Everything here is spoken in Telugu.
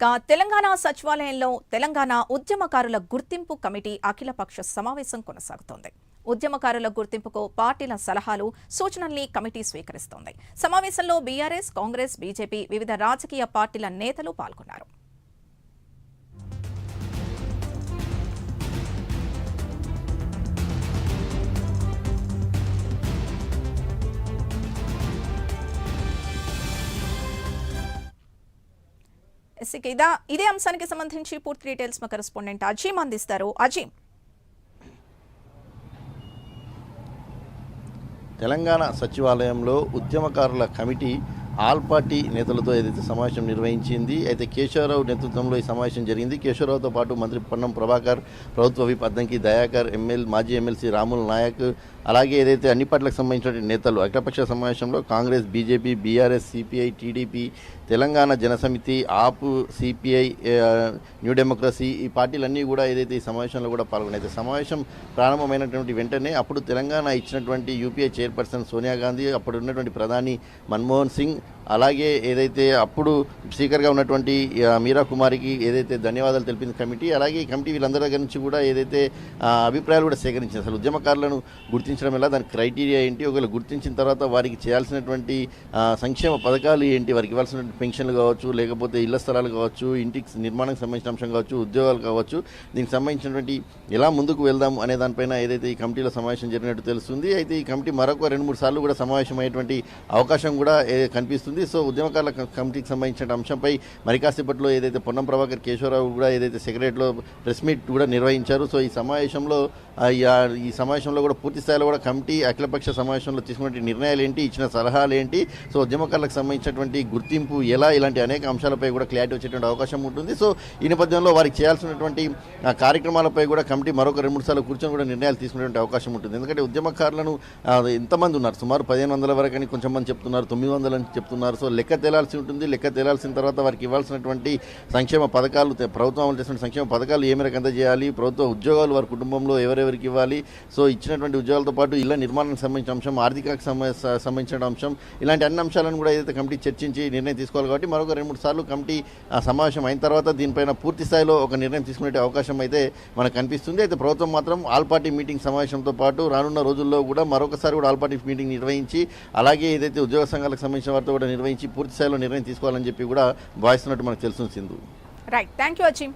తెలంగాణ సచివాలయంలో తెలంగాణ ఉద్యమకారుల గుర్తింపు కమిటీ అఖిలపక్ష సమావేశం కొనసాగుతోంది. ఉద్యమకారుల గుర్తింపుకు పార్టీల సలహాలు, సూచనల్ని కమిటీ స్వీకరిస్తోంది. సమావేశంలో బీఆర్ఎస్, కాంగ్రెస్, బీజేపీ వివిధ రాజకీయ పార్టీల నేతలు పాల్గొన్నారు. ఇదే అంశానికి సంబంధించి పూర్తి డీటెయిల్స్ మా కరెస్పాండెంట్ అజీమ్ అందిస్తారు. అజీమ్, తెలంగాణ సచివాలయంలో ఉద్యమకారుల కమిటీ ఆల్ పార్టీ నేతలతో ఏదైతే సమావేశం నిర్వహించింది. అయితే కేశవరావు నేతృత్వంలో ఈ సమావేశం జరిగింది. కేశవరావుతో పాటు మంత్రి పొన్నం ప్రభాకర్, ప్రభుత్వ విప్ అద్దంకి దయాకర్, మాజీ ఎమ్మెల్సీ రాముల్ నాయక్, అలాగే ఏదైతే అన్ని పార్టీలకు సంబంధించిన నేతలు అఖిలపక్ష సమావేశంలో Congress, BJP, BRS, CPI, TDP, Telangana Janasamithi, AAP, CPI, new democracy, ఈ పార్టీలన్నీ కూడా ఏదైతే ఈ సమావేశంలో కూడా పాల్గొన్నాయి. సమావేశం ప్రారంభమైనటువంటి వెంటనే అప్పుడు తెలంగాణ ఇచ్చినటువంటి యూపీఏ చైర్పర్సన్ సోనియా గాంధీ, అప్పుడు ఉన్నటువంటి ప్రధాని మన్మోహన్ సింగ్, అలాగే ఏదైతే అప్పుడు స్పీకర్గా ఉన్నటువంటి మీరా కుమారికి ఏదైతే ధన్యవాదాలు తెలిపింది కమిటీ. అలాగే ఈ కమిటీ వీళ్ళందరి దగ్గర నుంచి కూడా ఏదైతే అభిప్రాయాలు కూడా సేకరించింది. అసలు ఉద్యమకారులను గుర్తించడం ఎలా, దాని క్రైటీరియా ఏంటి, ఒకవేళ గుర్తించిన తర్వాత వారికి చేయాల్సినటువంటి సంక్షేమ పథకాలు ఏంటి, వారికి ఇవ్వాల్సినటువంటి పెన్షన్లు కావచ్చు, లేకపోతే ఇళ్ల స్థలాలు కావచ్చు, ఇంటికి నిర్మాణానికి సంబంధించిన అంశం కావచ్చు, ఉద్యోగాలు కావచ్చు, దీనికి సంబంధించినటువంటి ఎలా ముందుకు వెళ్దాం అనే దానిపైన ఏదైతే ఈ కమిటీలో సమావేశం జరిగినట్టు తెలుస్తుంది. అయితే ఈ కమిటీ మరొక 2-3 సార్లు కూడా సమావేశం అయ్యేటువంటి అవకాశం కూడా కనిపిస్తుంది. సో ఉద్యమకారుల కమిటీకి సంబంధించిన అంశంపై మరి కాసేపట్లో ఏదైతే పొన్నం ప్రభాకర్, కేశవరావు కూడా ఏదైతే సెక్రటరీలో ప్రెస్ మీట్ కూడా నిర్వహించారు. సో ఈ సమావేశంలో కూడా పూర్తి స్థాయిలో కూడా కమిటీ అఖిలపక్ష సమావేశంలో తీసుకున్న నిర్ణయాలు ఏంటి, ఇచ్చిన సలహాలు ఏంటి, సో ఉద్యమకారులకు సంబంధించినటువంటి గుర్తింపు ఎలా, ఇలాంటి అనేక అంశాలపై కూడా క్లారిటీ వచ్చేటువంటి అవకాశం ఉంటుంది. సో ఈ నేపథ్యంలో వారికి చేయాల్సినటువంటి కార్యక్రమాలపై కూడా కమిటీ మరొక 2-3 సార్లు కూర్చొని కూడా నిర్ణయాలు తీసుకునేటువంటి అవకాశం ఉంటుంది. ఎందుకంటే ఉద్యమకారులను ఎంతమంది ఉన్నారు, సుమారు 1500 వరకు అని కొంచెం మంది చెప్తున్నారు, 900 అని చెప్తున్నారు. సో లెక్క తేలాల్సి ఉంటుంది. లెక్క తేలాల్సిన తర్వాత వారికి ఇవ్వాల్సినటువంటి సంక్షేమ పథకాలు, ప్రభుత్వం అమలు చేసిన సంక్షేమ పథకాలు ఏ మేరకు అందజేయాలి, ప్రభుత్వ ఉద్యోగాలు వారి కుటుంబంలో ఎవరెవరికి ఇవ్వాలి, సో ఇచ్చినటువంటి ఉద్యోగాలతో పాటు ఇళ్ల నిర్మాణానికి సంబంధించిన అంశం, ఆర్థికకు సంబంధించిన అంశం, ఇలాంటి అన్ని అంశాలను కూడా ఏదైతే కమిటీ చర్చించి నిర్ణయం తీసుకోవాలి. కాబట్టి మరొక 2-3 సార్లు కమిటీ సమావేశం అయిన తర్వాత దీనిపైన పూర్తి స్థాయిలో ఒక నిర్ణయం తీసుకునే అవకాశం అయితే మనకు కనిపిస్తుంది. అయితే ప్రభుత్వం మాత్రం ఆల్ పార్టీ మీటింగ్ సమావేశంతో పాటు రానున్న రోజుల్లో కూడా మరొకసారి కూడా ఆల్ పార్టీ మీటింగ్ నిర్వహించి, అలాగే ఏదైతే ఉద్యోగ సంఘాలకు సంబంధించిన వారితో కూడా నిర్వహించి పూర్తి స్థాయిలో నిర్ణయం తీసుకోవాలని చెప్పి కూడా భావిస్తున్నట్టు మనకు తెలుస్తుంది. Sindhu. Right, thank you Azeem.